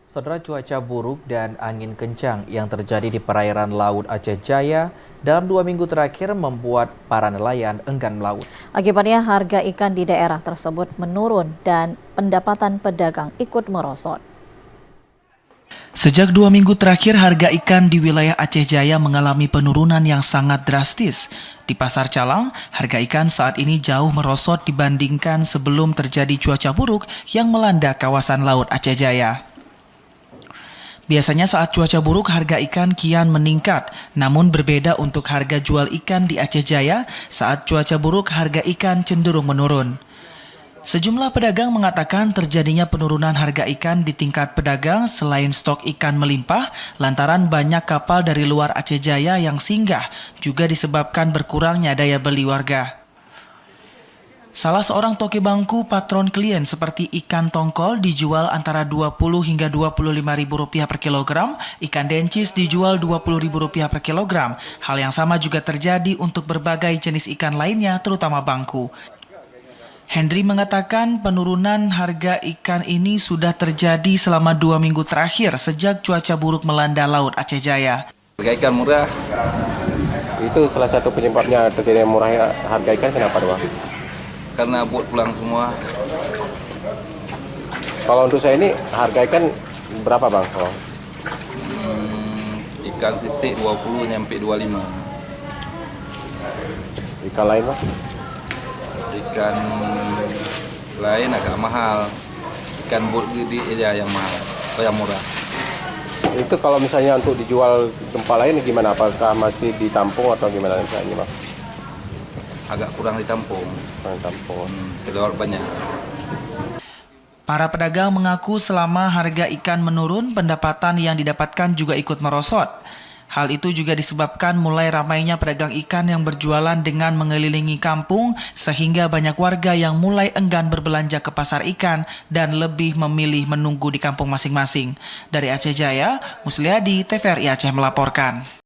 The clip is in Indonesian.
Saudara, cuaca buruk dan angin kencang yang terjadi di perairan Laut Aceh Jaya dalam 2 minggu terakhir membuat para nelayan enggan melaut. Akibatnya harga ikan di daerah tersebut menurun dan pendapatan pedagang ikut merosot. Sejak 2 minggu terakhir, harga ikan di wilayah Aceh Jaya mengalami penurunan yang sangat drastis. Di Pasar Calang, harga ikan saat ini jauh merosot dibandingkan sebelum terjadi cuaca buruk yang melanda kawasan Laut Aceh Jaya. Biasanya saat cuaca buruk harga ikan kian meningkat, namun berbeda untuk harga jual ikan di Aceh Jaya. Saat cuaca buruk harga ikan cenderung menurun. Sejumlah pedagang mengatakan terjadinya penurunan harga ikan di tingkat pedagang selain stok ikan melimpah lantaran banyak kapal dari luar Aceh Jaya yang singgah, juga disebabkan berkurangnya daya beli warga. Salah seorang toke bangku patron klien seperti ikan tongkol dijual antara Rp20 hingga Rp25.000 per kilogram, ikan dencis dijual Rp20.000 per kilogram. Hal yang sama juga terjadi untuk berbagai jenis ikan lainnya, terutama bangku. Henry mengatakan penurunan harga ikan ini sudah terjadi selama 2 minggu terakhir sejak cuaca buruk melanda Laut Aceh Jaya. Harga ikan murah. Itu salah satu penyebabnya terjadinya murahnya harga ikan, kenapa doang? Karena bot pulang semua. Kalau untuk saya ini harga ikan berapa bang? Ikan sisik 20 nyampe 25. Ikan lain bang? Ikan lain agak mahal. Ikan bot gede aja yang mahal, yang murah. Itu kalau misalnya untuk dijual tempat lain gimana? Apakah masih ditampung atau gimana misalnya bang? Agak kurang ditampung. Keluar banyak. Para pedagang mengaku selama harga ikan menurun, pendapatan yang didapatkan juga ikut merosot. Hal itu juga disebabkan mulai ramainya pedagang ikan yang berjualan dengan mengelilingi kampung, sehingga banyak warga yang mulai enggan berbelanja ke pasar ikan dan lebih memilih menunggu di kampung masing-masing. Dari Aceh Jaya, Musliadi, TVRI Aceh melaporkan.